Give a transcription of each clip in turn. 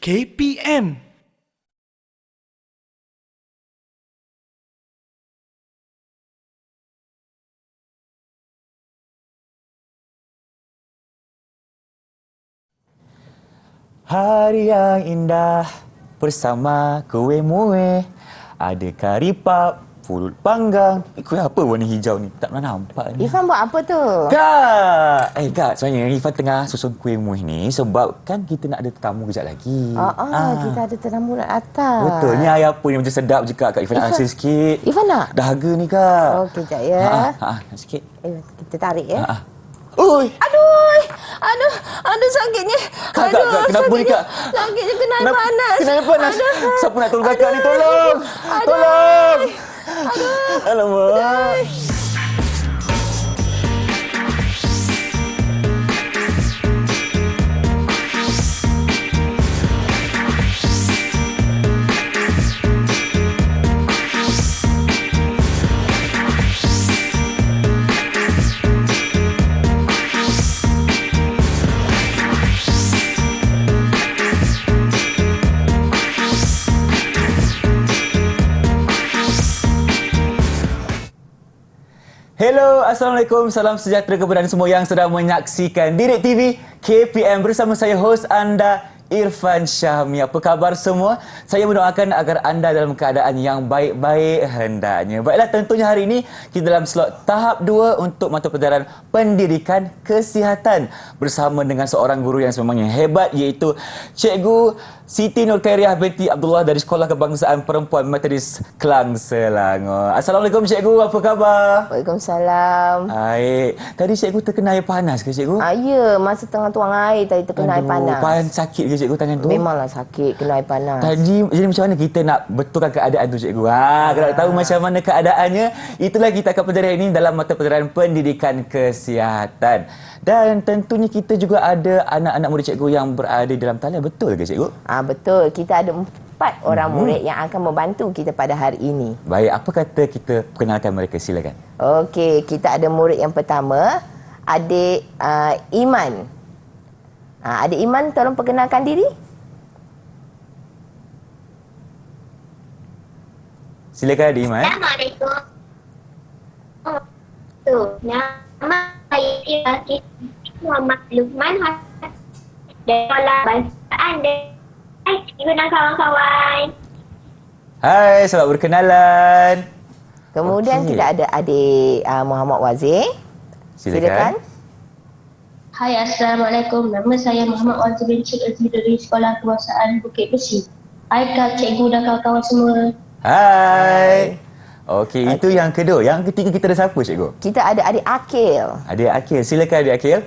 KPM. Hari yang indah bersama kuih muih. Ada kari pap, pulut panggang. Kuih apa warna hijau ni? Tak pernah nampak ni. Irfan buat apa tu? Kak! Kak, sebenarnya Irfan tengah susun kuih muih ni sebab kan kita nak ada tetamu kejap lagi. Kita ada tetamu nak datang. Betul. Ni air apa ni macam sedap je Kak. Kak Irfan nak rasa sikit. Irfan nak? Dahaga ni Kak. Okey, sekejap ya. Nak sikit. Kita tarik ya. Ui! Aduh sakitnya. Kak, kenapa ni Kak? Sakitnya kena air panas. Kena air panas. Siapa nak tolong Kakak ni? Tolong! Alamak. Hello, Assalamualaikum. Salam sejahtera kepada anda semua yang sedang menyaksikan Direct TV KPM bersama saya, hos anda, Irfan Syahmi. Apa khabar semua? Saya mendoakan agar anda dalam keadaan yang baik-baik hendaknya. Baiklah, tentunya hari ini kita dalam slot tahap 2 untuk mata pelajaran pendidikan kesihatan bersama dengan seorang guru yang sebenarnya hebat, iaitu Cikgu Siti Nur Khairiah binti Abdullah dari Sekolah Kebangsaan Perempuan Metodis Kelang, Selangor. Assalamualaikum Cikgu, apa khabar? Waalaikumsalam. Baik. Tadi Cikgu terkena air panas ke Cikgu? Ya, masa tengah tuang air tadi terkena air panas. Sakit ke Cikgu tangan tu? Memanglah sakit, kena air panas. Jadi macam mana kita nak betulkan keadaan tu Cikgu? Kalau nak tahu macam mana keadaannya, itulah kita akan pelajari ini dalam mata pelajaran pendidikan kesihatan. Dan tentunya kita juga ada anak-anak murid Cikgu yang berada di dalam talian. Betul ke Cikgu? Betul. Kita ada 4 orang murid yang akan membantu kita pada hari ini. Baik, apa kata kita perkenalkan mereka? Silakan. Okey, kita ada murid yang pertama, adik Iman. Adik Iman, tolong perkenalkan diri. Silakan adik Iman. Assalamualaikum. Nama saya Muhammad Luqman dari Sekolah Kebangsaan dan Cikgu dan kawan-kawan. Hai, selamat berkenalan. Kemudian Okey. kita ada adik Muhammad Wazir. Silakan. Hai, Assalamualaikum. Nama saya Muhammad Wazir bin Cik Aziz dari Sekolah Kebangsaan Bukit Besi. Hai Kak, Cikgu dan kawan-kawan semua. Hai. Okey, itu yang kedua. Yang ketiga kita ada siapa Cikgu? Kita ada adik Akil. Adik Akil. Silakan adik Akil.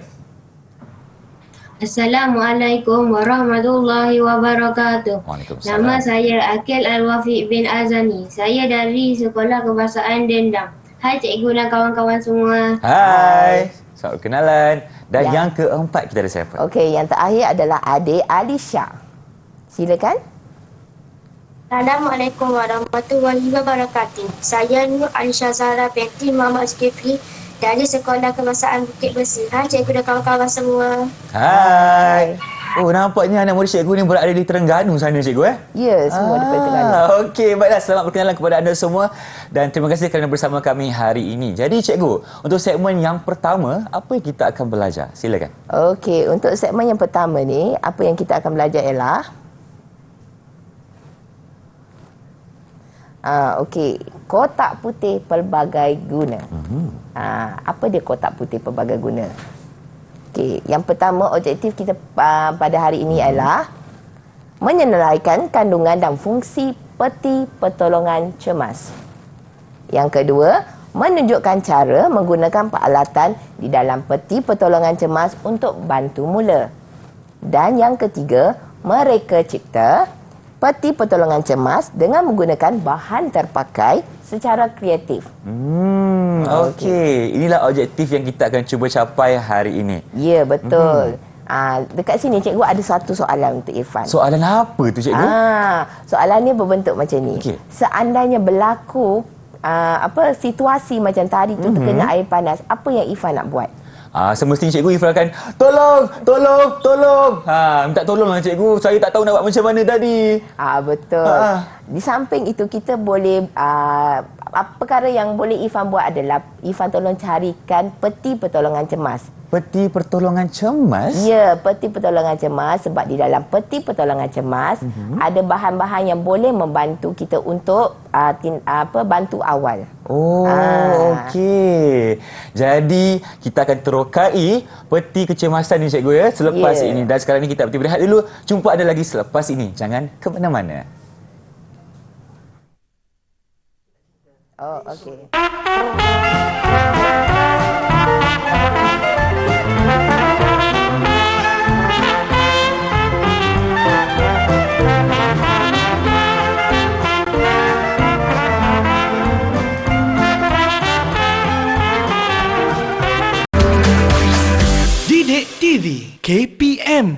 Assalamualaikum warahmatullahi wabarakatuh. Waalaikumsalam. Nama saya Akil Al-Wafiq bin Azani. Saya dari Sekolah Kebangsaan Dendang. Hai Cikgu dan kawan-kawan semua. Hai. Selamat berkenalan. Dan Ya. yang keempat kita ada siapa? Okey, yang terakhir adalah adik Alisha. Silakan. Assalamualaikum warahmatullahi wabarakatuh. Saya Nur Alisha Zahra binti Muhammad Zulkifli dari Sekolah Kebangsaan Bukit Besi. Hai Cikgu dan kawan-kawan semua. Hai. Oh, nampaknya anak murid Cikgu ni berada di Terengganu sana Cikgu Ya, semua daripada Terengganu. Okey, baiklah, selamat berkenalan kepada anda semua dan terima kasih kerana bersama kami hari ini. Jadi Cikgu, untuk segmen yang pertama, apa yang kita akan belajar? Silakan. Okey, untuk segmen yang pertama ni, apa yang kita akan belajar ialah kotak putih pelbagai guna. Apa dia kotak putih pelbagai guna? Okey, yang pertama objektif kita pada hari ini ialah menyenaraikan kandungan dan fungsi peti pertolongan cemas. Yang kedua, menunjukkan cara menggunakan peralatan di dalam peti pertolongan cemas untuk bantu mula. Dan yang ketiga, mereka cipta peti pertolongan cemas dengan menggunakan bahan terpakai secara kreatif. Okey. Inilah objektif yang kita akan cuba capai hari ini. Ya, betul. Dekat sini cikgu ada satu soalan untuk Irfan. Soalan apa tu Cikgu? Soalan ni berbentuk macam ni. Okey. Seandainya berlaku situasi macam tadi tu terkena air panas, apa yang Irfan nak buat? semestinya cikgu Ifah akan tolong. Minta tolong lah cikgu. Saya tak tahu nak buat macam mana tadi. Betul. Di samping itu kita boleh perkara yang boleh Ifan buat adalah Ifan tolong carikan peti pertolongan cemas. Peti pertolongan cemas? Ya, peti pertolongan cemas sebab di dalam peti pertolongan cemas ada bahan-bahan yang boleh membantu kita untuk bantu awal. Okey. Jadi kita akan terokai peti kecemasan ni cikgu ya selepas ini. Dan sekarang ni kita berehat dulu. Jumpa anda lagi selepas ini. Jangan ke mana-mana. Okey. Didik TV KPM.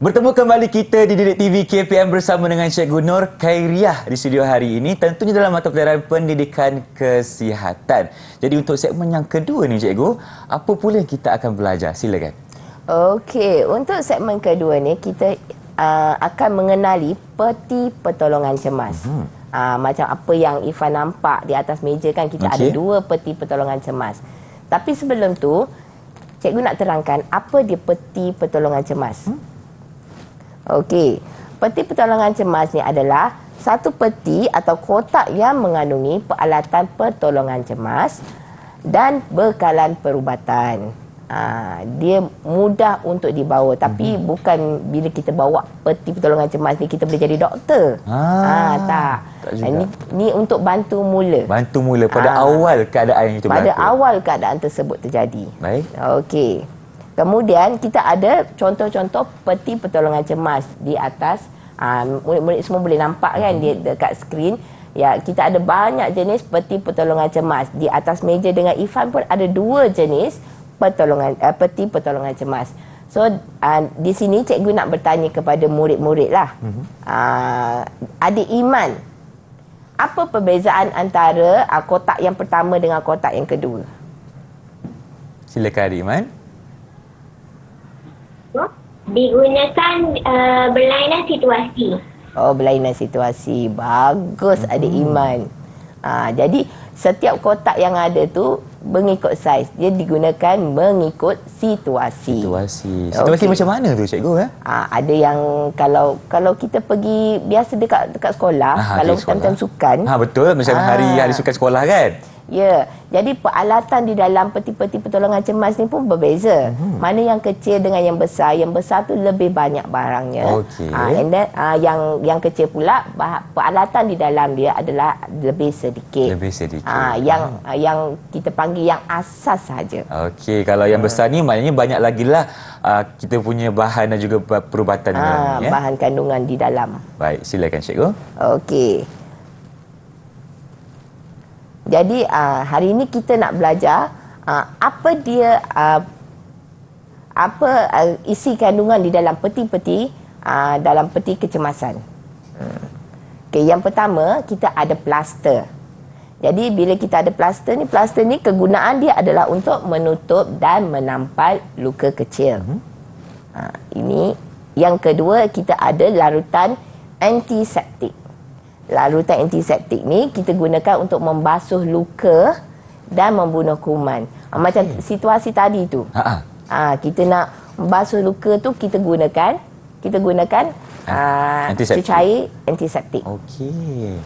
Bertemu kembali kita di Didik TV KPM bersama dengan Cikgu Nur Khairiah di studio hari ini. Tentunya dalam mata pelajaran pendidikan kesihatan. Jadi untuk segmen yang kedua ni cikgu, apa pula yang kita akan belajar? Silakan. Okey, untuk segmen kedua ni kita akan mengenali peti pertolongan cemas. Macam apa yang Ifan nampak di atas meja kan, kita ada 2 peti pertolongan cemas. Tapi sebelum tu, cikgu nak terangkan apa dia peti pertolongan cemas. Okey, peti pertolongan cemas ni adalah satu peti atau kotak yang mengandungi peralatan pertolongan cemas dan bekalan perubatan. Dia mudah untuk dibawa, tapi bukan bila kita bawa peti pertolongan cemas ni kita boleh jadi doktor. Tak ni untuk bantu mula. Bantu mula pada awal keadaan itu berlaku. Pada awal keadaan tersebut terjadi. Baik. Okey. Kemudian kita ada contoh-contoh peti pertolongan cemas di atas. Murid-murid semua boleh nampak kan dia dekat skrin. Ya, kita ada banyak jenis peti pertolongan cemas. Di atas meja dengan Ifan pun ada 2 jenis peti pertolongan cemas. So di sini cikgu nak bertanya kepada murid-murid lah. Adik Iman, apa perbezaan antara kotak yang pertama dengan kotak yang kedua? Silakan Adik Iman. Digunakan berlainan situasi. Berlainan situasi. Bagus Adik Iman. Jadi setiap kotak yang ada tu mengikut saiz. Dia digunakan mengikut situasi. Situasi macam mana tu cikgu? Ada yang kalau kita pergi biasa dekat sekolah, kalau time-time sukan. Betul, macam hari sukan sekolah kan? Ya, jadi peralatan di dalam peti-peti pertolongan cemas ni pun berbeza. Mana yang kecil dengan yang besar tu lebih banyak barangnya. And then yang kecil pula peralatan di dalam dia adalah lebih sedikit. Yang kita panggil yang asas saja. Okey, kalau yang besar ni maknanya banyak lagi lah kita punya bahan dan juga perubatan di dalam ni, bahan kandungan di dalam. Baik, silakan cikgu. Okey. Jadi hari ini kita nak belajar apa dia isi kandungan di dalam peti-peti dalam peti kecemasan. Okey, yang pertama kita ada plaster. Jadi bila kita ada plaster ni kegunaan dia adalah untuk menutup dan menampal luka kecil. Ini yang kedua, kita ada larutan antiseptik. Larutan antiseptik ni kita gunakan untuk membasuh luka dan membunuh kuman. Macam situasi tadi tu. Kita nak membasuh luka tu kita gunakan cecair antiseptik. Okey.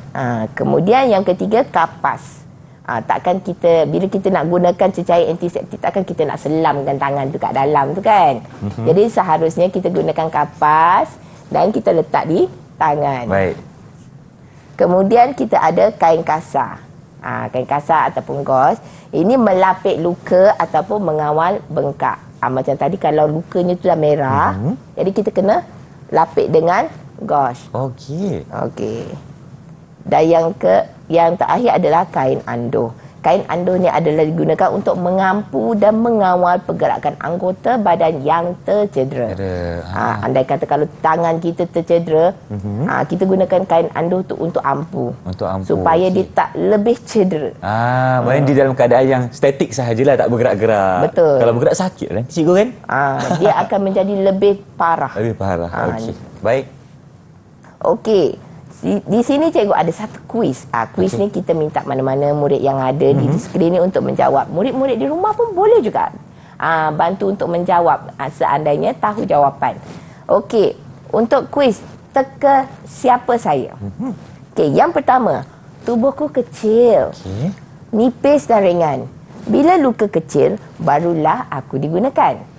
Kemudian yang ketiga, kapas. Takkan bila kita nak gunakan cecair antiseptik, takkan kita nak selamkan tangan tu kat dalam tu kan. Jadi seharusnya kita gunakan kapas dan kita letak di tangan. Baik. Kemudian kita ada kain kasar. Kain kasar ataupun gauze. Ini melapik luka ataupun mengawal bengkak. Macam tadi kalau lukanya tu dah merah, jadi kita kena lapik dengan gauze. Okey. Dan yang terakhir adalah kain anduh. kain anduh ni adalah digunakan untuk mengampu dan mengawal pergerakan anggota badan yang tercedera. Andai kata kalau tangan kita tercedera, kita gunakan kain anduh tu untuk ampu. Untuk ampu. Supaya dia tak lebih cedera. Maksudnya di dalam keadaan yang statik sahajalah, tak bergerak-gerak. Betul. Kalau bergerak sakit kan cikgu kan? Dia akan menjadi lebih parah. Lebih parah. Okey. Baik. Okey. Di sini cikgu ada satu kuis. Kuis ni kita minta mana-mana murid yang ada di skrin ni untuk menjawab. Murid-murid di rumah pun boleh juga bantu untuk menjawab seandainya tahu jawapan. Okey, untuk kuis teka siapa saya. Okey, yang pertama, tubuhku kecil. Nipis dan ringan. Bila luka kecil, barulah aku digunakan.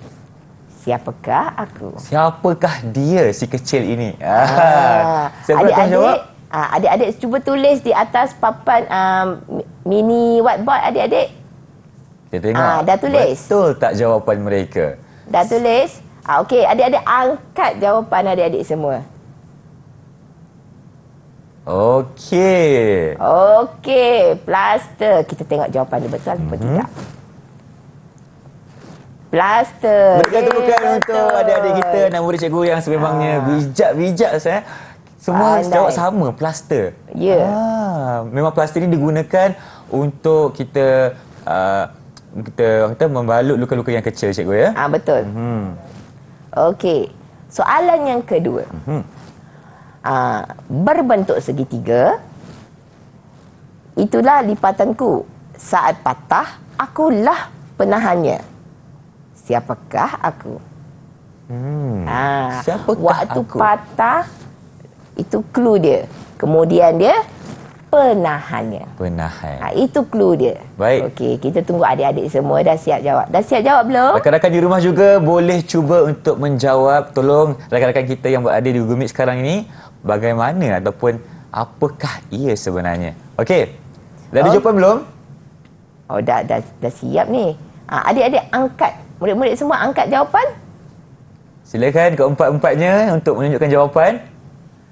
Siapakah aku? Siapakah dia si kecil ini? Siapa Adik-adik, jawab? adik-adik cuba tulis di atas papan mini whiteboard adik-adik. Kita tengok. Dah tulis? Betul tak jawapan mereka? Dah tulis? Okey, adik-adik angkat jawapan adik-adik semua. Okey. Okey, plaster. Kita tengok jawapan dia betul atau tidak. Plaster. Berikan tepukan untuk adik-adik kita dan murid cikgu yang sememangnya bijak-bijak saya. Semua jawab sama, plaster. Ya. Memang plaster ini digunakan untuk kita kita membalut luka-luka yang kecil cikgu ya. Betul. Okey. Soalan yang kedua. Berbentuk segitiga. Itulah lipatanku. Saat patah, akulah penahannya. Siapakah aku? Siapakah waktu aku? patah, itu clue dia. Kemudian dia penahannya. Penahan. Itu clue dia. Baik. Okey, kita tunggu adik-adik semua dah siap jawab. Dah siap jawab belum? Rakan-rakan di rumah juga boleh cuba untuk menjawab. Tolong rakan-rakan kita yang berada di Google Meet sekarang ini, bagaimana ataupun apakah ia sebenarnya? Okey. Dah ada jawapan belum? Dah siap ni. Adik-adik angkat. Murid-murid semua angkat jawapan. Silakan keempat-empatnya untuk menunjukkan jawapan.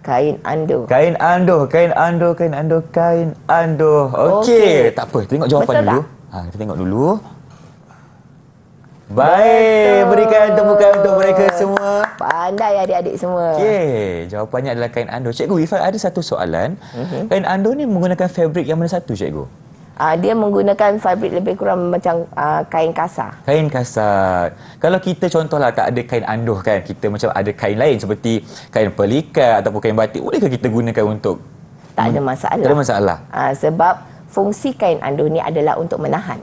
Kain anduh. Kain anduh, kain anduh, kain anduh, kain anduh. Okey, tak apa, tengok jawapan Betul dulu. tak? Kita tengok dulu. Baik, berikan tepukan untuk mereka semua. Pandai adik-adik semua. Okey, jawapannya adalah kain anduh. Cikgu Ifan ada satu soalan. Kain anduh ni menggunakan fabrik yang mana satu, cikgu? Dia menggunakan fabrik lebih kurang macam kain kasar. Kain kasar. Kalau kita contohlah tak ada kain anduh kan, kita macam ada kain lain seperti kain pelikat ataupun kain batik, bolehkah kita gunakan untuk? Tak ada masalah. Tak ada masalah. Sebab fungsi kain anduh ni adalah untuk menahan.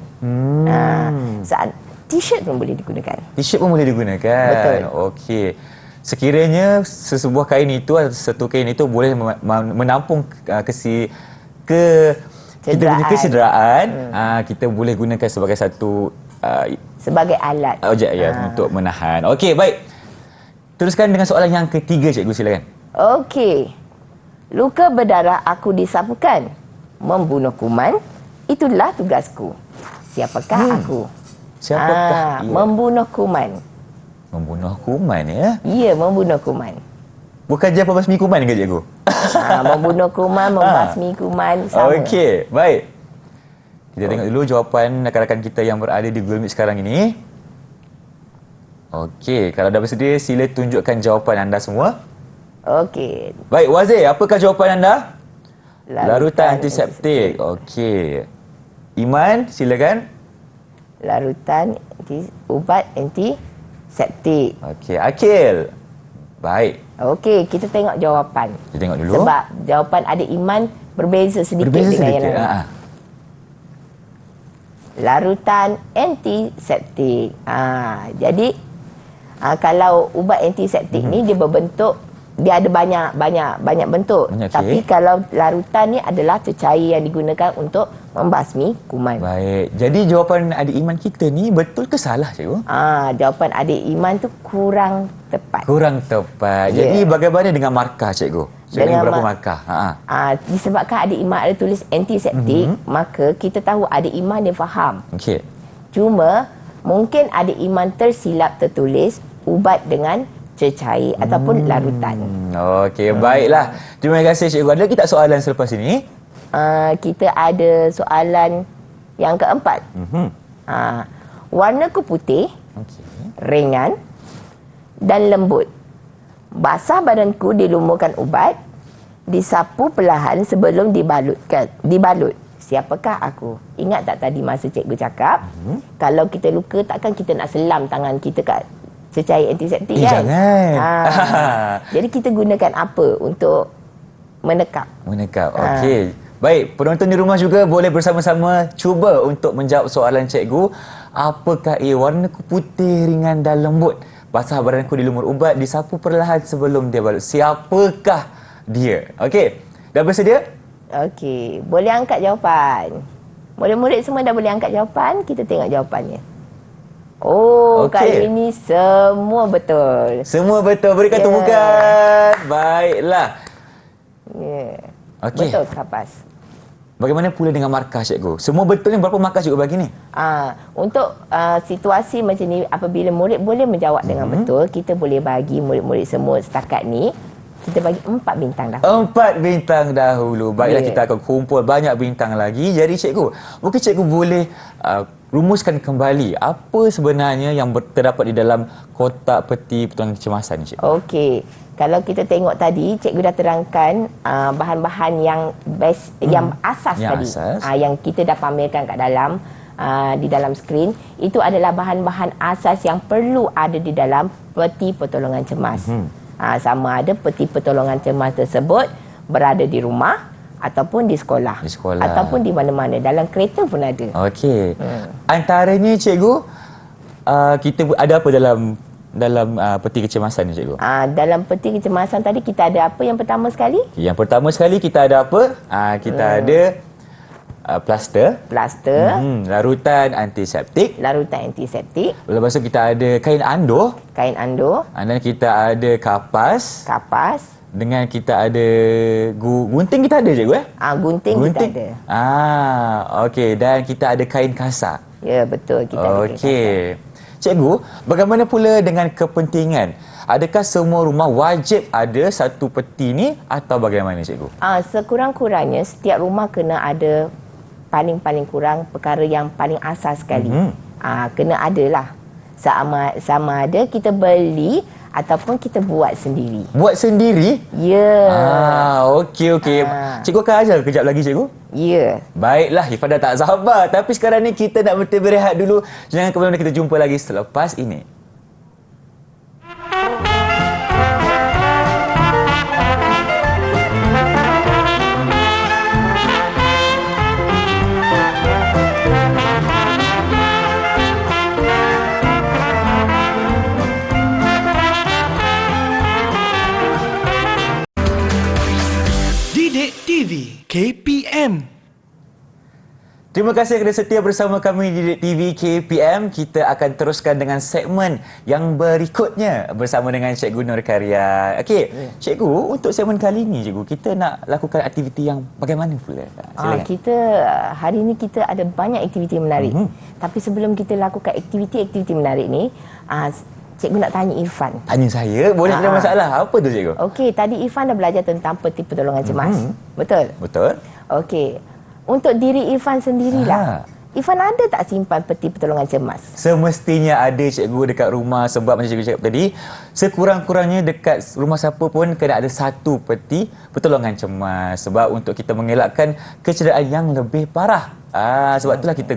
Saat t-shirt pun boleh digunakan. T-shirt pun boleh digunakan. Betul. Okey. Sekiranya sesebuah kain itu atau satu kain itu boleh menampung kita punya kecederaan, kita boleh gunakan sebagai satu sebagai alat objek untuk menahan. Okey, baik. Teruskan dengan soalan yang ketiga, cikgu, silakan. Okey. Luka berdarah aku disapukan. Membunuh kuman, itulah tugasku. Siapakah aku? Siapakah ia? Membunuh kuman. Membunuh kuman ya? Ya, membunuh kuman. Bukan dia pembasmi kuman ke, cikgu? Membunuh kuman, membasmi kuman, sama. Okey, baik. Kita tengok dulu jawapan rakan-rakan kita yang berada di Google Meet sekarang ini. Okey, kalau dah bersedia, sila tunjukkan jawapan anda semua. Okey. Baik, Wazir, apakah jawapan anda? Larutan antiseptik. Okey. Iman, silakan. Larutan ubat antiseptik. Okey, Akil. Baik. Okey, kita tengok jawapan. Kita tengok dulu. Sebab jawapan adik Iman berbeza sedikit dengan yang lain. Larutan antiseptik. Jadi kalau ubat antiseptik ni dia berbentuk, dia ada banyak bentuk. Tapi kalau larutan ni adalah cecair yang digunakan untuk membasmi kuman. Baik. Jadi jawapan adik Iman kita ni betul ke salah, cikgu? Jawapan adik Iman tu kurang tepat. Kurang tepat. Jadi bagaimana dengan markah, cikgu? Cikgu dengan berapa markah? Disebabkan adik Iman ada tulis antiseptik, maka kita tahu adik Iman dia faham. Okey. Cuma mungkin adik Iman tersilap tertulis ubat dengan cecair ataupun larutan. Okey, baiklah. Terima kasih, cikgu. Ada lagi tak soalan selepas ini? Kita ada soalan Yang keempat, warnaku putih, Okey. ringan dan lembut. Basah badanku dilumurkan ubat, disapu perlahan sebelum dibalut. Siapakah aku? Ingat tak tadi masa cikgu cakap, kalau kita luka takkan kita nak selam tangan kita kat secair antiseptik kan? Jangan. Jadi kita gunakan apa untuk menekap? Menekap. Okey. Baik, penonton di rumah juga boleh bersama-sama cuba untuk menjawab soalan cikgu. Apakah warnaku putih, ringan dan lembut? Basah badanku dilumur ubat, disapu perlahan sebelum dia balut. Siapakah dia? Okey. Dah bersedia? Okey, boleh angkat jawapan. Murid-murid semua dah boleh angkat jawapan, kita tengok jawapannya. Oh, Okey. kali ini semua betul. Semua betul. Berikan Ya. tumpukan. Baiklah. Ya. Okey. Betul Kapas. Bagaimana pula dengan markah cikgu? Semua betul ni berapa markah cikgu bagi ni? Untuk situasi macam ni, apabila murid boleh menjawab dengan betul, kita boleh bagi murid-murid semua setakat ni, kita bagi 4 bintang dah. 4 bintang dahulu. Baiklah, Ya. kita akan kumpul banyak bintang lagi. Jadi cikgu, mungkin cikgu boleh rumuskan kembali apa sebenarnya yang terdapat di dalam kotak peti pertolongan kecemasan ni cikgu? Okey. Kalau kita tengok tadi, cikgu dah terangkan bahan-bahan yang best, yang asas Yang tadi. asas. Yang kita dah pamerkan kat dalam, di dalam skrin. Itu adalah bahan-bahan asas yang perlu ada di dalam peti pertolongan cemas. Sama ada peti pertolongan cemas tersebut berada di rumah ataupun di sekolah. Di sekolah. Ataupun di mana-mana. Dalam kereta pun ada. Okey. Antaranya cikgu, kita ada apa dalam peti kecemasan ni cikgu? Dalam peti kecemasan tadi kita ada apa yang pertama sekali? Yang pertama sekali kita ada apa? Kita ada plaster, Plaster, larutan antiseptik. larutan antiseptik, Lepas tu kita ada kain andoh, kain andoh, dan kita ada kapas, kapas, dengan kita ada gunting kita ada cikgu gunting kita ada. Okey, dan kita ada kain kasar. Ya, betul, kita ada kain kasar. Okey. Cikgu, bagaimana pula dengan kepentingan? Adakah semua rumah wajib ada satu peti ni atau bagaimana cikgu? Sekurang-kurangnya setiap rumah kena ada paling-paling kurang perkara yang paling asas sekali. Kena adalah. Sama ada kita beli ataupun kita buat sendiri. Buat sendiri? Ya. Okey. Cikgu akan ajar kejap lagi cikgu. Ya. Baiklah, Ifan dah tak sabar. Tapi sekarang ni kita nak berehat dulu. Jangan ke mana-mana, kita jumpa lagi selepas ini. Didik TV KPM. Terima kasih kerana setia bersama kami di TV KPM. Kita akan teruskan dengan segmen yang berikutnya bersama dengan Cikgu Nur Karya. Okey, Cikgu, untuk segmen kali ini Cikgu, kita nak lakukan aktiviti yang bagaimana pula? Silakan. Kita hari ini kita ada banyak aktiviti menarik. Tapi sebelum kita lakukan aktiviti-aktiviti menarik ni, Cikgu nak tanya Irfan. Tanya saya, boleh tidak masalah. Apa tu Cikgu? Okey, tadi Irfan dah belajar tentang peti pertolongan cemas. Betul? Betul. Okey. Untuk diri Irfan sendirilah. Irfan ada tak simpan peti pertolongan cemas? Semestinya ada cikgu dekat rumah, sebab macam cikgu cakap tadi, sekurang-kurangnya dekat rumah siapa pun kena ada satu peti pertolongan cemas, sebab untuk kita mengelakkan kecederaan yang lebih parah. Sebab itulah kita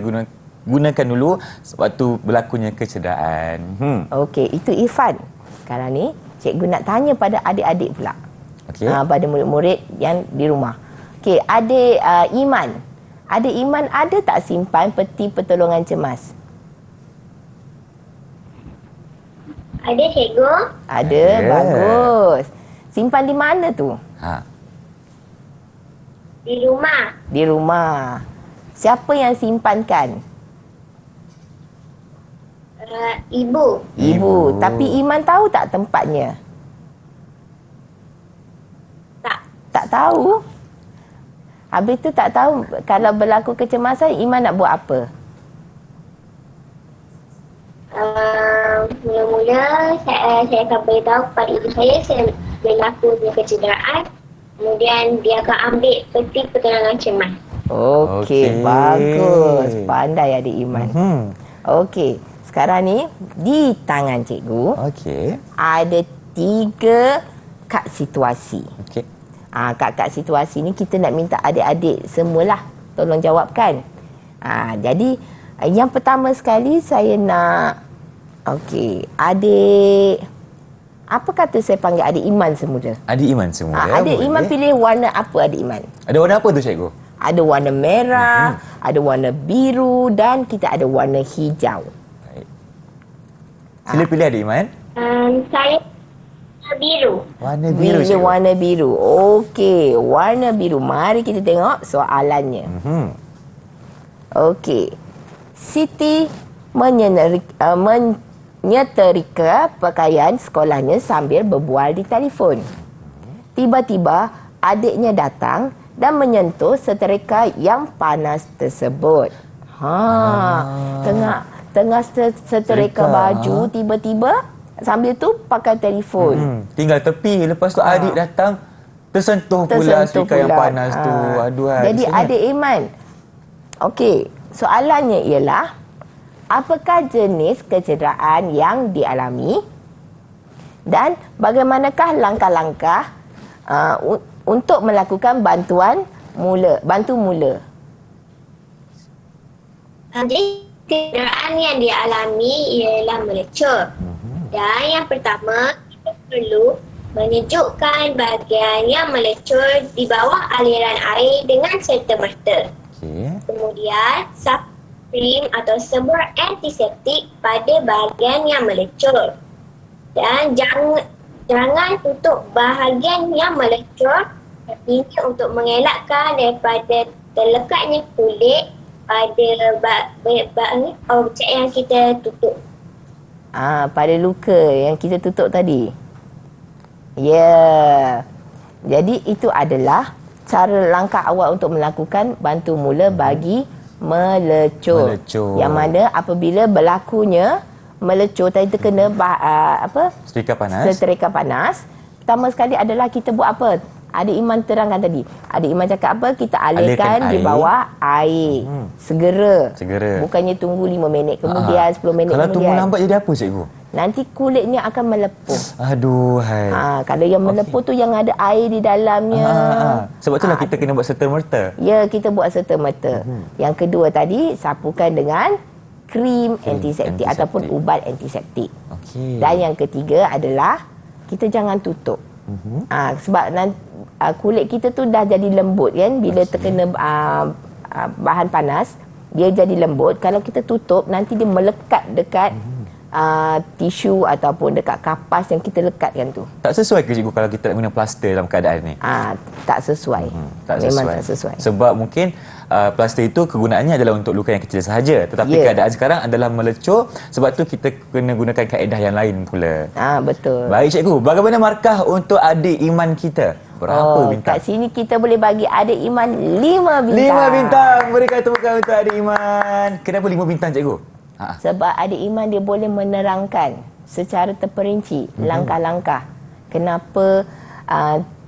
gunakan dulu waktu berlakunya kecederaan. Okey, itu Irfan. Sekarang ni cikgu nak tanya pada adik-adik pula. Okey. Pada murid-murid yang di rumah. Okey, adik Iman. Adik Iman ada tak simpan peti pertolongan cemas? Ada cikgu. Ada, bagus. Simpan di mana tu? Di rumah. Di rumah. Siapa yang simpankan? Ibu. Ibu. Tapi Iman tahu tak tempatnya? Tak. Tak tahu. Habis tu tak tahu kalau berlaku kecemasan, Iman nak buat apa? Mula-mula saya akan beritahu kepada ibu saya berlaku kecederaan. Kemudian dia akan ambil peti pertolongan cemas. Okey, bagus. Pandai adik Iman. Okey, sekarang ni di tangan cikgu Okey. ada 3 kad situasi. Okey. Kad-kad situasi ni kita nak minta adik-adik semualah tolong jawabkan. Jadi yang pertama sekali saya nak adik, apa kata saya panggil adik Iman semula? Adik Iman semua. Adik Iman pilih warna apa adik Iman? Ada warna apa tu cikgu? Ada warna merah, ada warna biru dan kita ada warna hijau. Baik. Sila pilih adik Iman. Saya biru. Warna biru Pilih cikgu. warna biru. Okey, warna biru. Mari kita tengok soalannya. Okey. Siti menyetrika pakaian sekolahnya sambil berbual di telefon. Tiba-tiba adiknya datang dan menyentuh setrika yang panas tersebut. Tengah setrika baju tiba-tiba sambil tu pakai telefon. Tinggal tepi. Lepas tu adik datang tersentuh pula setrika yang panas tu. Aduhai. Jadi Maksudnya, adik Iman. Okey, soalannya ialah apakah jenis kecederaan yang dialami dan bagaimanakah langkah-langkah untuk melakukan bantu mula. Jadi kecederaan yang dialami ialah melecur. Dan yang pertama, kita perlu menyejukkan bahagian yang melecur di bawah aliran air dengan serta-merta. okey. Kemudian, sapu krim atau semur antiseptik pada bahagian yang melecur. Dan jangan tutup bahagian yang melecur. Ini untuk mengelakkan daripada terlekatnya kulit pada objek yang kita tutup. Pada luka yang kita tutup tadi. Ya. Jadi itu adalah cara langkah awal untuk melakukan bantu mula bagi melecur. Yang mana apabila berlakunya melecur tadi terkena Setrika panas. setrika panas, pertama sekali adalah kita buat apa? Adik Iman terangkan tadi. Adik Iman cakap apa? Kita alirkan di air. bawah air. Segera. Bukannya tunggu 5 minit kemudian, 10 minit Kalau kemudian. tunggu lambat jadi apa cikgu? Nanti kulitnya akan melepuh. Aduhai. Kalau yang melepuh tu yang ada air di dalamnya. Sebab itulah kita kena buat serta-merta. Ya, kita buat serta-merta. Yang kedua tadi, sapukan dengan krim antiseptik ataupun ubat antiseptik. Okey. Dan yang ketiga adalah kita jangan tutup. Sebab kulit kita tu dah jadi lembut kan bila terkena bahan panas, dia jadi lembut. Kalau kita tutup nanti dia melekat dekat tisu ataupun dekat kapas yang kita lekatkan tu. Tak sesuai ke cikgu kalau kita nak guna plaster dalam keadaan ni? Tak sesuai. Memang tak sesuai. Sebab mungkin plaster itu kegunaannya adalah untuk luka yang kecil sahaja. Tetapi keadaan sekarang adalah melecur. Sebab tu kita kena gunakan kaedah yang lain pula. Betul. Baik cikgu, bagaimana markah untuk adik Iman kita? Berapa bintang? Kat sini kita boleh bagi adik Iman 5 bintang. 5 bintang. Berikan tepukan untuk adik Iman. Kenapa 5 bintang cikgu? Sebab adik Iman dia boleh menerangkan secara terperinci langkah-langkah kenapa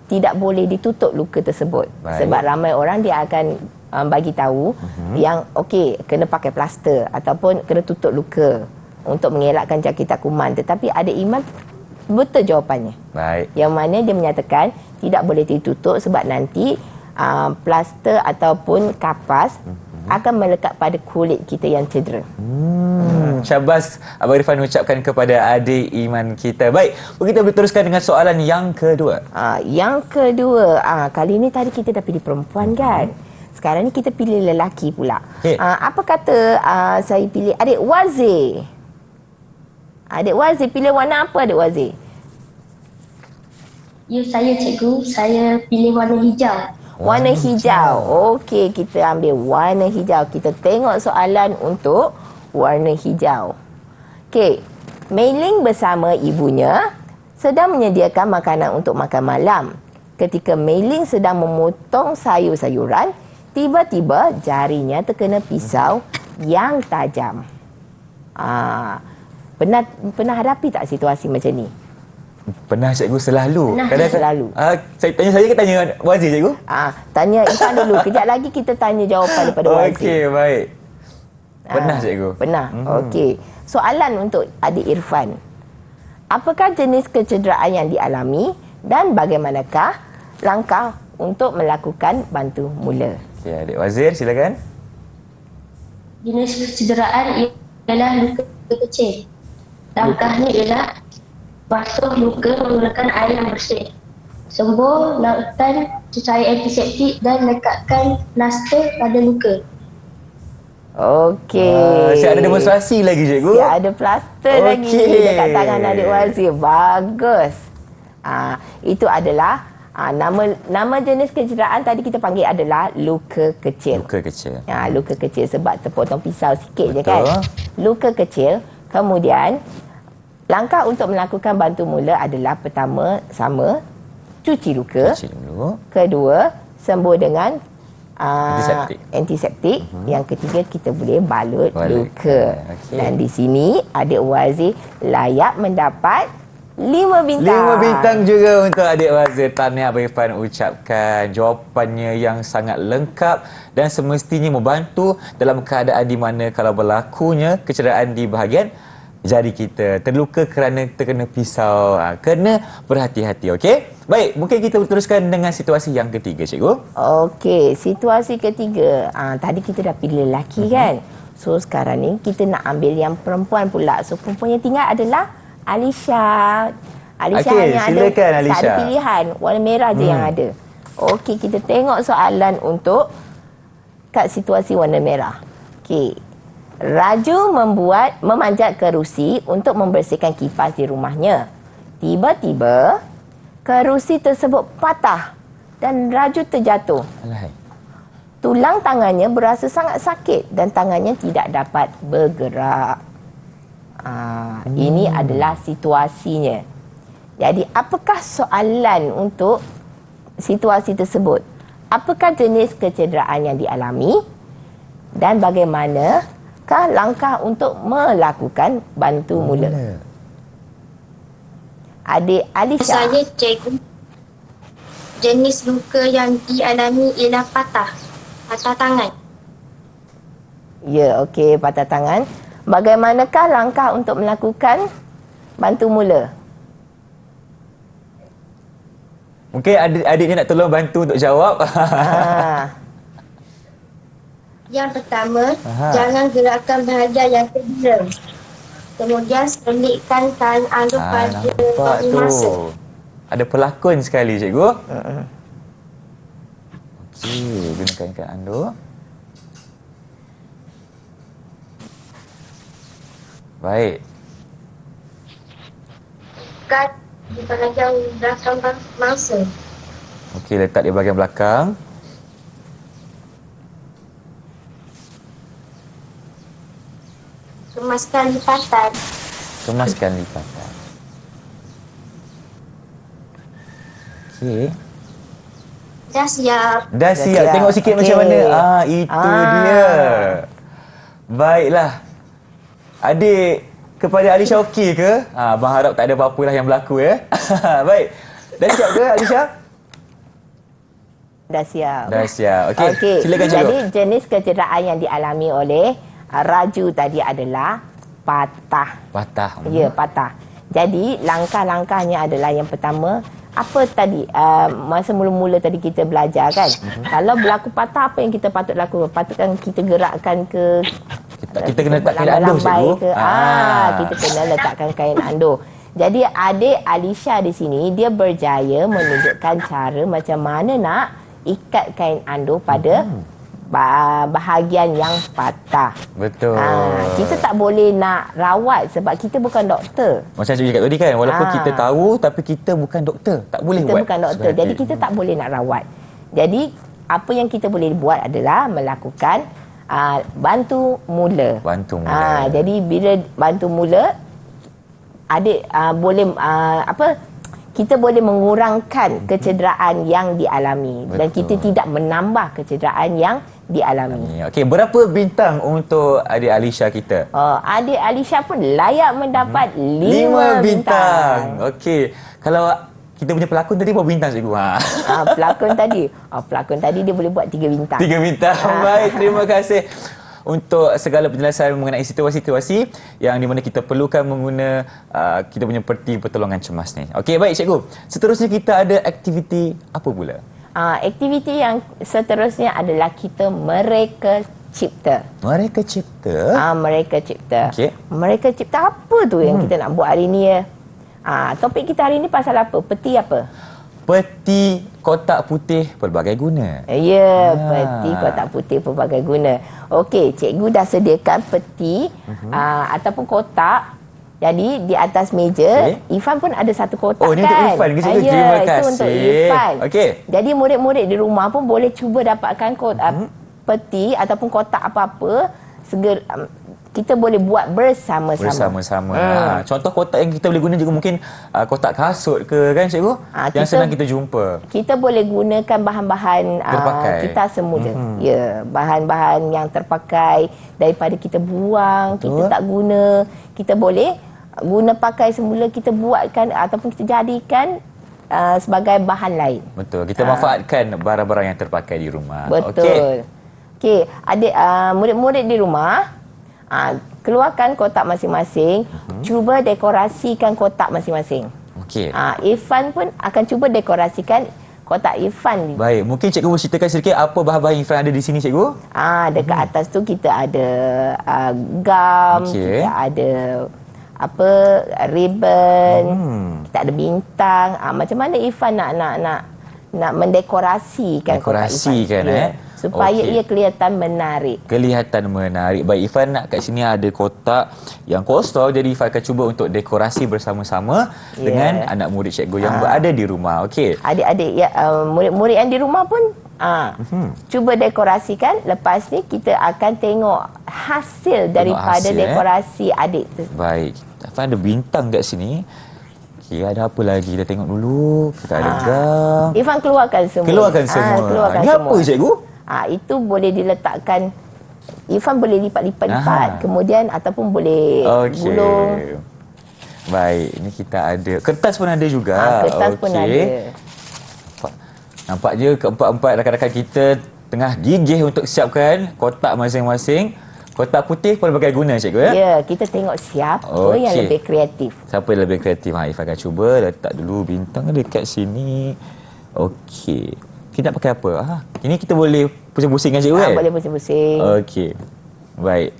tidak boleh ditutup luka tersebut. Baik. Sebab ramai orang dia akan bagi tahu yang okey kena pakai plaster ataupun kena tutup luka untuk mengelakkan jangkitan kuman. Tetapi adik Iman betul jawapannya. Baik. Yang mana dia menyatakan tidak boleh ditutup sebab nanti plaster ataupun kapas akan melekat pada kulit kita yang cedera. Syabas Abang Irfan ucapkan kepada adik Iman kita. Baik, kita boleh teruskan dengan soalan yang kedua. Yang kedua, kali ni tadi kita dah pilih perempuan kan? Sekarang ni kita pilih lelaki pula. Okay. Apa kata saya pilih adik Wazir? Adik Wazir pilih warna apa adik Wazir? Ya, saya cikgu. Saya pilih warna hijau. Warna hijau. Okey, kita ambil warna hijau. Kita tengok soalan untuk warna hijau. Okey, Mei Ling bersama ibunya sedang menyediakan makanan untuk makan malam. Ketika Mei Ling sedang memotong sayur-sayuran, tiba-tiba jarinya terkena pisau yang tajam. Pernah hadapi tak situasi macam ni? Pernah cikgu selalu. Pernah, selalu. Saya tanya saya ke tanya Wazir cikgu? Tanya Irfan dulu. Kejap lagi kita tanya jawapan daripada Wazir. Okey, baik. Pernah cikgu? Pernah. Okey. Soalan untuk adik Irfan. Apakah jenis kecederaan yang dialami dan bagaimanakah langkah untuk melakukan bantu mula? Okey, adik Wazir silakan. Jenis kecederaan ialah luka kecil. Langkahnya ialah basuh luka menggunakan air yang bersih. Sembuh, lakukan cecair antiseptik dan lekatkan plaster pada luka. Okey. Siap ada demonstrasi lagi cikgu? Siap ada plaster lagi dekat tangan adik Wazir. Bagus. Itu adalah nama jenis kecederaan tadi kita panggil adalah luka kecil. Luka kecil. Luka kecil sebab terpotong pisau sikit je Betul. kan. Luka kecil. Kemudian langkah untuk melakukan bantu mula adalah pertama sama cuci luka. Cuci dulu. Kedua sembuh dengan Antiseptik. Yang ketiga kita boleh balut luka. Okey. Dan di sini adik Wazir layak mendapat 5 bintang. 5 bintang juga untuk adik Wazir. Tahniah Abang Irfan ucapkan jawapannya yang sangat lengkap dan semestinya membantu dalam keadaan di mana kalau berlakunya kecederaan di bahagian jari kita terluka kerana terkena pisau. Kena berhati-hati, okey? Baik, mungkin kita teruskan dengan situasi yang ketiga, cikgu. Okey, situasi ketiga. Tadi kita dah pilih lelaki kan? So sekarang ni kita nak ambil yang perempuan pula. So perempuan yang tinggal adalah Alisha. Alisha Okey, hanya silakan, tak ada Alisha. pilihan. Warna merah je yang ada. Okey, kita tengok soalan untuk kat situasi warna merah. Okey. Raju memanjat kerusi untuk membersihkan kipas di rumahnya. Tiba-tiba kerusi tersebut patah dan Raju terjatuh. Alahai. Tulang tangannya berasa sangat sakit dan tangannya tidak dapat bergerak. Ini adalah situasinya. Jadi, apakah soalan untuk situasi tersebut? Apakah jenis kecederaan yang dialami dan bagaimanakah langkah untuk melakukan bantu mula? Adik Alisha. Saya cikgu, jenis luka yang dialami ialah patah tangan. Ya, okey, patah tangan. Bagaimanakah langkah untuk melakukan bantu mula? Mungkin adik-adiknya nak tolong bantu untuk jawab. Yang pertama, jangan gerakkan bahagian yang cedera. Kemudian selitkan kain anduk pada Nampak bagi tu. masa. Ada pelakon sekali, cikgu. Okey, gunakan kain anduk. Baik. Kan di bahagian belakang mangsa. Okey, letak di bahagian belakang. Kemaskan lipatan. Kemaskan lipatan. Okey. Dah siap. Dah siap. siap. Tengok sikit Okey. macam mana. Itu dia. Baiklah. Adik, kepada Alisha okey ke? Abang harap tak ada apa-apa lah yang berlaku ya. Baik. Dah siap ke Alisha? Dah siap. Dah siap. Okey. Okey. Silakan cikgu. Jadi jenis kecederaan yang dialami oleh Raju tadi adalah patah. Patah. Ya, patah. Jadi langkah-langkahnya adalah yang pertama, apa tadi masa mula-mula tadi kita belajar kan, kalau berlaku patah apa yang kita patut lakukan? Patutkan kita gerakkan ke Kita kena letak kain anduk, cikgu. ke kita kena letakkan kain anduk. Jadi adik Alisha di sini dia berjaya menunjukkan cara macam mana nak ikat kain anduk pada bahagian yang patah. Betul. Kita tak boleh nak rawat sebab kita bukan doktor. Macam cikgu cakap tadi kan, walaupun kita tahu tapi kita bukan doktor. Tak boleh Kita buat. bukan doktor. Jadi kita tak boleh nak rawat. Jadi apa yang kita boleh buat adalah melakukan bantu mula. Bantu mula. Jadi bila bantu mula, adik boleh kita boleh mengurangkan kecederaan yang dialami dan Betul. kita tidak menambah kecederaan yang dialami. Okey, berapa bintang untuk adik Alisha kita? Adik Alisha pun layak mendapat 5 5 bintang. Okey. Kalau kita punya pelakon tadi berapa bintang cikgu? Pelakon tadi dia boleh buat 3 bintang. 3 bintang. Baik, terima kasih untuk segala penjelasan mengenai situasi-situasi yang di mana kita perlukan kita punya peti pertolongan cemas ni. Okey, baik cikgu. Seterusnya kita ada aktiviti apa pula? Aktiviti yang seterusnya adalah kita mereka cipta. Mereka cipta. Mereka cipta. Okey. Mereka cipta apa tu yang kita nak buat hari ni ya? Topik kita hari ni pasal apa? Peti apa? Peti kotak putih pelbagai guna. Ya, peti kotak putih pelbagai guna. Okey, cikgu dah sediakan peti ataupun kotak. Jadi di atas meja, Irfan pun ada satu kotak. Oh, ni kan? untuk Irfan ke cikgu? Ya, Terima itu kasih. untuk Irfan. Okey. Jadi murid-murid di rumah pun boleh cuba dapatkan peti ataupun kotak apa-apa. Kita boleh buat bersama-sama. Contoh kotak yang kita boleh guna juga mungkin kotak kasut ke kan cikgu? Yang senang kita jumpa. Kita boleh gunakan bahan-bahan Terpakai. kita semula. Ya, bahan-bahan yang terpakai daripada kita buang, kita tak guna, kita boleh guna pakai semula, kita buatkan ataupun kita jadikan sebagai bahan lain. Betul. Kita manfaatkan barang-barang yang terpakai di rumah. Betul. Okey, adik murid-murid di rumah keluarkan kotak masing-masing, cuba dekorasikan kotak masing-masing. Okey. Irfan pun akan cuba dekorasikan kotak Irfan. Baik, mungkin cikgu boleh ceritakan sedikit apa bahan-bahan yang Irfan ada di sini cikgu? Dekat atas tu kita ada gam, Okey. kita ada ribbon, kita ada bintang. Macam mana Irfan nak mendekorasikan kotak Irfan? Supaya ia kelihatan menarik. Kelihatan menarik. Baik, Irfan nak kat sini ada kotak yang kosong, jadi Irfan akan cuba untuk dekorasi bersama-sama dengan anak murid cikgu yang berada di rumah. Okey. Adik-adik murid-murid yang di rumah pun cuba dekorasikan. Lepas ni kita akan tengok hasil daripada dekorasi adik tu. Baik. Irfan ada bintang kat sini. Okey, ada apa lagi? Kita tengok dulu. Kita ada gam. Irfan keluarkan semua. Keluarkan semua. Ini apa cikgu? Itu boleh diletakkan. Irfan boleh lipat-lipat kemudian ataupun boleh gulung. Baik, ini kita ada kertas pun ada juga. Kertas pun ada. Nampak je keempat-empat rakan-rakan kita tengah gigih untuk siapkan kotak masing-masing. Kotak putih pelbagai guna cikgu ya? Ya, kita tengok siapa yang lebih kreatif. Siapa yang lebih kreatif? Irfan akan cuba letak dulu bintang dekat sini. Okey. Kita nak pakai apa? Ini kita boleh pusing-pusingkan cikgu kan? Boleh pusing-pusing. Okey. Baik.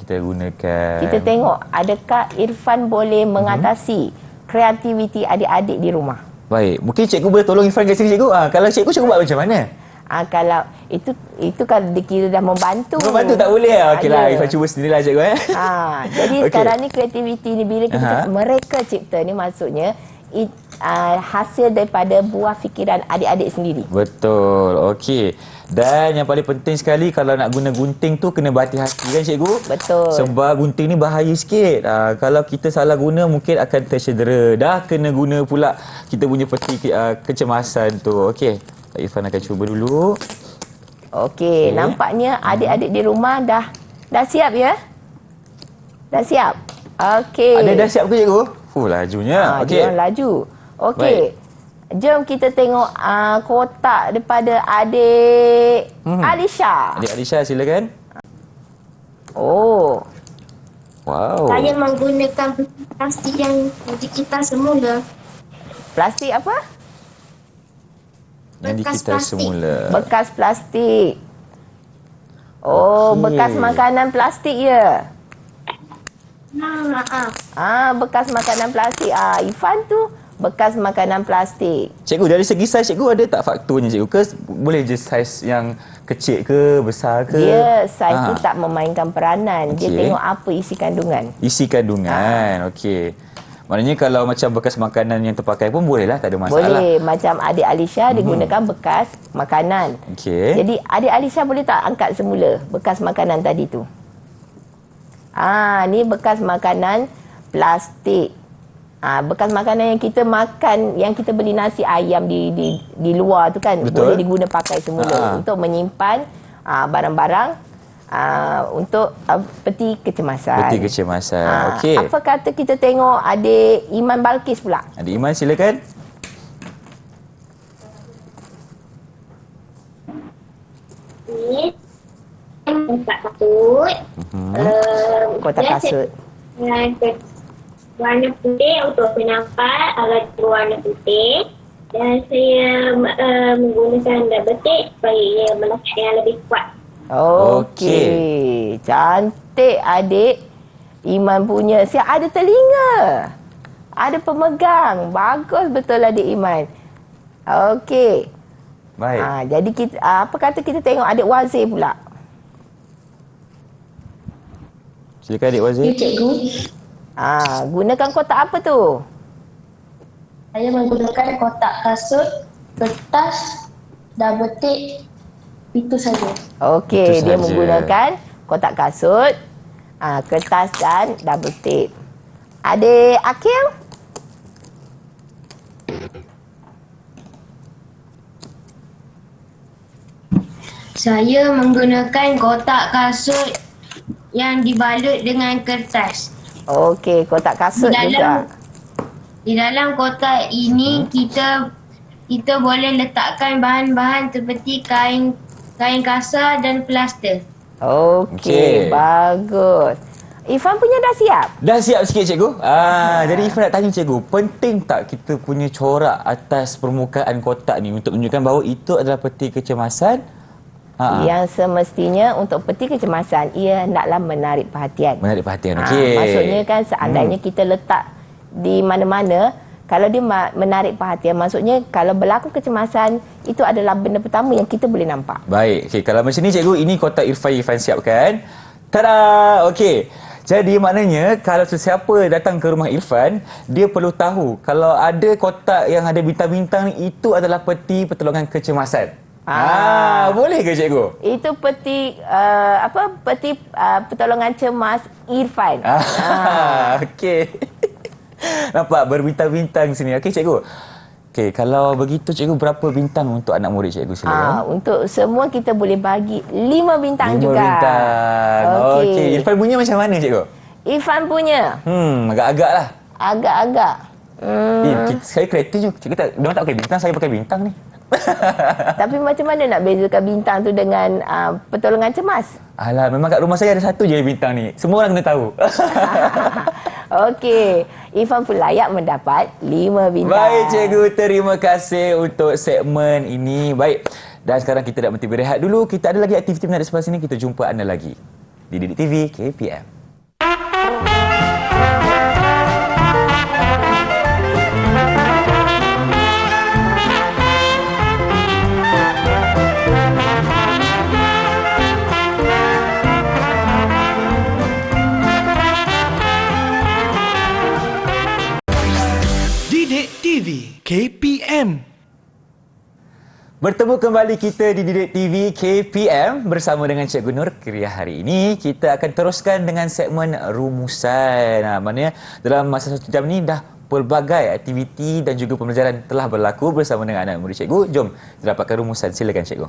Kita gunakan. Kita tengok adakah Irfan boleh mengatasi kreativiti adik-adik di rumah. Baik. Mungkin cikgu boleh tolong Irfan kat sini cikgu. Kalau cikgu buat macam mana? Kalau itu kan kita dah membantu. Membantu tak boleh? Okeylah, Irfan cuba sendirilah cikgu Jadi sekarang ni kreativiti ni bila kita mereka cipta ni maksudnya hasil daripada buah fikiran adik-adik sendiri. Betul. Okey. Dan yang paling penting sekali kalau nak guna gunting tu kena berhati-hati kan cikgu? Betul. Sebab gunting ni bahaya sikit. Kalau kita salah guna mungkin akan tercedera. Dah kena guna pula kita punya peti kecemasan tu. Okey. Irfan akan cuba dulu. Okey, nampaknya adik-adik di rumah dah siap ya? Dah siap? Okey. Ada dah siap ke cikgu? Lajunya. Okey. Dia laju. Okey. Jom kita tengok kotak daripada adik Alisha. Adik Alisha silakan. Oh. Wow. Saya menggunakan plastik yang digital semula. Plastik apa? Yang Bekas digital plastik. semula. Bekas plastik. Oh, Okey. bekas makanan plastik ya? Bekas makanan plastik. Irfan tu bekas makanan plastik. Cikgu, dari segi saiz cikgu ada tak faktornya cikgu? Ke boleh je saiz yang kecil ke, besar ke? Dia saiz tu tak memainkan peranan. Dia Okey. tengok apa isi kandungan. Isi kandungan. Okey. Maknanya kalau macam bekas makanan yang terpakai pun bolehlah, tak ada masalah. Boleh. Macam adik Alisha digunakan bekas makanan. Okey. Jadi adik Alisha boleh tak angkat semula bekas makanan tadi tu? Ni bekas makanan plastik. Bekas makanan yang kita makan, yang kita beli nasi ayam di luar tu kan, Betul. boleh diguna pakai semula untuk menyimpan barang-barang untuk peti kecemasan. Peti kecemasan. Okey. Apa kata kita tengok adik Iman Balkis pula? Adik Iman silakan. Ni kotak kasut. Kotak dia kasut. Warna putih untuk penampak agak berwarna putih. Dan saya menggunakan betik supaya ia melekat yang lebih kuat. Okey. Cantik adik Iman punya. Siap ada telinga. Ada pemegang. Bagus betul adik Iman. Okey. Baik. Jadi kita apa kata kita tengok adik Wazir pula. Silakan adik Wazir. Ya, cikgu. Gunakan kotak apa tu? Saya menggunakan kotak kasut, kertas dan betik. Itu saja. Okey, Itu dia saja. menggunakan kotak kasut, kertas dan double tape. Adik Akil? Saya menggunakan kotak kasut yang dibalut dengan kertas. Okey, kotak kasut juga. Di dalam kotak ini kita boleh letakkan bahan-bahan seperti kain kasar dan plaster. Okey, Okey. bagus. Irfan punya dah siap? Dah siap sikit cikgu. Jadi Irfan nak tanya cikgu, penting tak kita punya corak atas permukaan kotak ni untuk menunjukkan bahawa itu adalah peti kecemasan? Yang semestinya untuk peti kecemasan, ia hendaklah menarik perhatian. Menarik perhatian. Okey. Maksudnya kan seandainya kita letak di mana-mana, kalau dia menarik perhatian, maksudnya kalau berlaku kecemasan, itu adalah benda pertama yang kita boleh nampak. Baik. Okey, kalau macam ni cikgu, ini kotak Irfan siapkan. Tada! Okey. Jadi maknanya kalau sesiapa datang ke rumah Irfan, dia perlu tahu kalau ada kotak yang ada bintang-bintang ni, itu adalah peti pertolongan kecemasan. Boleh ke cikgu? Itu peti peti pertolongan cemas Irfan. Okey. Nampak berbintang-bintang sini. Okey cikgu. Okey, kalau begitu cikgu, berapa bintang untuk anak murid cikgu silakan? Untuk semua kita boleh bagi 5 bintang 5 juga. bintang. Okey. Irfan punya macam mana cikgu? Irfan punya Agak-agak lah. agak-agak. Saya kreatif je. Cikgu tak, diorang tak pakai bintang, saya pakai bintang ni. Tapi macam mana nak bezakan bintang tu dengan pertolongan cemas? Alah, memang kat rumah saya ada satu je bintang ni. Semua orang kena tahu. Okey, Irfan pun layak mendapat 5 bintang. Baik cikgu, terima kasih untuk segmen ini. Baik, dan sekarang kita dah berhenti berehat dulu. Kita ada lagi aktiviti menarik sebelah sini. Kita jumpa anda lagi di Didik TV KPM. Didik TV KPM. Bertemu kembali kita di Didik TV KPM bersama dengan Cikgu Nur Kriah. Hari ini kita akan teruskan dengan segmen rumusan. Maknanya dalam masa 1 jam ni dah pelbagai aktiviti dan juga pembelajaran telah berlaku bersama dengan anak murid cikgu. Jom kita dapatkan rumusan. Silakan cikgu.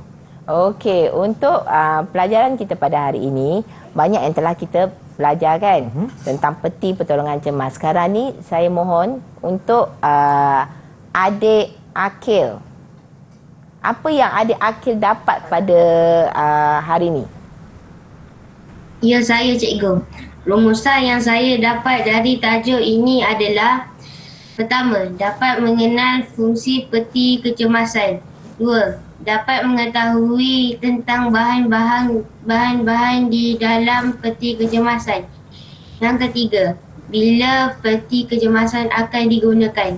Okey, untuk pelajaran kita pada hari ini, banyak yang telah kita belajar kan tentang peti pertolongan cemas. Sekarang ni saya mohon untuk adik Akil. Apa yang adik Akil dapat pada hari ini? Ya, saya cikgu. Rumusan yang saya dapat dari tajuk ini adalah: pertama, dapat mengenal fungsi peti kecemasan. 2. Dapat mengetahui tentang bahan-bahan di dalam peti kecemasan. Yang ketiga, bila peti kecemasan akan digunakan.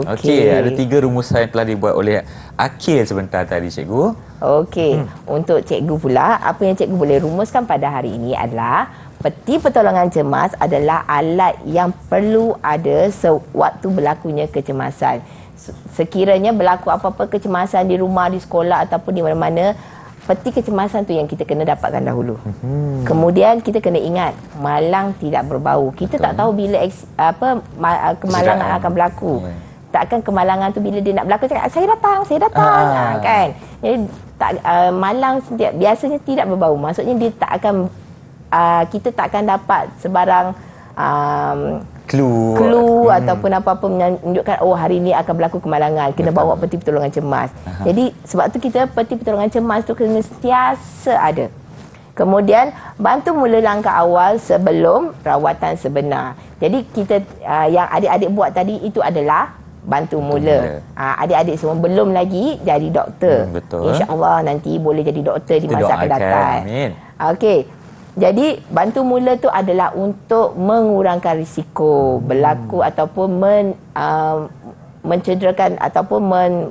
Okey, ada 3 rumusan yang telah dibuat oleh Akil sebentar tadi cikgu. Okey, untuk cikgu pula, apa yang cikgu boleh rumuskan pada hari ini adalah peti pertolongan cemas adalah alat yang perlu ada sewaktu berlakunya kecemasan. Sekiranya berlaku apa-apa kecemasan di rumah, di sekolah ataupun di mana-mana, peti kecemasan tu yang kita kena dapatkan dahulu. Kemudian kita kena ingat malang tidak berbau. Kita tak tahu bila kemalangan akan berlaku. Takkan kemalangan tu bila dia nak berlaku cakap saya datang kan. Jadi malang biasanya tidak berbau. Maksudnya dia tak akan kita tak akan dapat sebarang clue ataupun apa-apa menunjukkan hari ini akan berlaku kemalangan, kena bawa peti pertolongan cemas. Jadi sebab tu kita peti pertolongan cemas tu kena sentiasa ada. Kemudian bantu mula langkah awal sebelum rawatan sebenar. Jadi kita yang adik-adik buat tadi itu adalah bantu mula. Adik-adik semua belum lagi jadi doktor. InsyaAllah nanti boleh jadi doktor di masa akan datang. Okey. Jadi bantu mula tu adalah untuk mengurangkan risiko berlaku ataupun mencederakan ataupun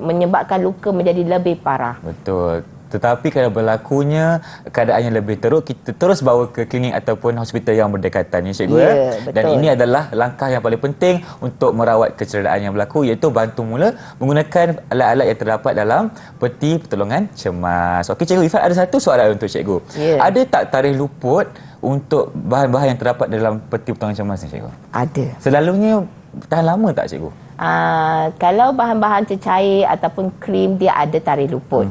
menyebabkan luka menjadi lebih parah. Betul. Tetapi kalau berlakunya keadaan yang lebih teruk, kita terus bawa ke klinik ataupun hospital yang berdekatan, ya cikgu. Betul. Dan ini adalah langkah yang paling penting untuk merawat kecederaan yang berlaku, iaitu bantu mula menggunakan alat-alat yang terdapat dalam peti pertolongan cemas. Okey cikgu Irfan, ada satu soalan untuk cikgu. Ada tak tarikh luput untuk bahan-bahan yang terdapat dalam peti pertolongan cemas ni cikgu? Ada. Selalunya tahan lama tak cikgu? Kalau bahan-bahan cecair ataupun krim, dia ada tarikh luput.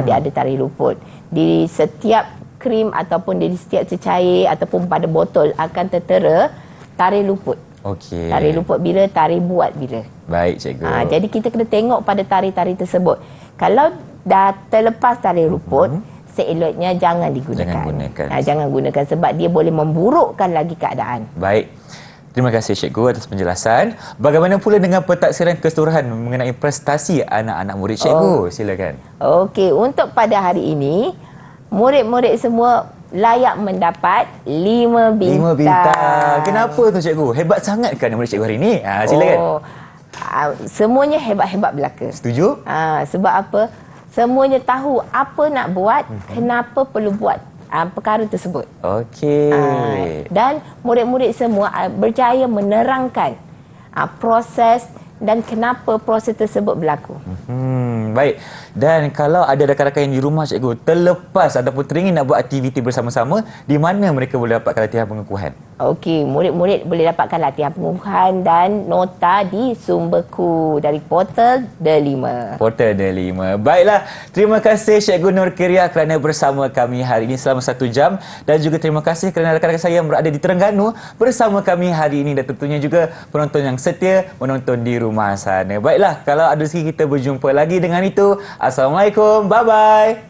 Dia ada tarikh luput. Di setiap krim ataupun di setiap cecair ataupun pada botol akan tertera tarikh luput. Okey. Tarikh luput bila, tarikh buat bila. Baik cikgu. Jadi kita kena tengok pada tarikh-tarikh tersebut. Kalau dah terlepas tarikh luput, seeloknya jangan digunakan. Jangan gunakan sebab dia boleh memburukkan lagi keadaan. Baik. Terima kasih cikgu atas penjelasan. Bagaimana pula dengan pentaksiran keseluruhan mengenai prestasi anak-anak murid cikgu? Silakan. Okey, untuk pada hari ini, murid-murid semua layak mendapat 5 bintang. 5 bintang. Kenapa tu cikgu? Hebat sangat kan murid cikgu hari ini? Silakan. Semuanya hebat-hebat belaka. Setuju? Sebab apa? Semuanya tahu apa nak buat, kenapa perlu buat perkara tersebut. Okey. Dan murid-murid semua berjaya menerangkan proses dan kenapa proses tersebut berlaku. Baik. Dan kalau ada rakan-rakan yang di rumah cikgu terlepas ataupun teringin nak buat aktiviti bersama-sama, di mana mereka boleh dapatkan latihan pengukuhan? Okey, murid-murid boleh dapatkan latihan pengukuhan dan nota di sumberku dari portal D5. Portal D5. Baiklah, terima kasih Cikgu Nur Kiria kerana bersama kami hari ini selama 1 jam, dan juga terima kasih kerana rakan-rakan saya yang berada di Terengganu bersama kami hari ini, dan tentunya juga penonton yang setia menonton di rumah sana. Baiklah, kalau ada rezeki kita berjumpa lagi. Dengan itu, Assalamualaikum. Bye-bye.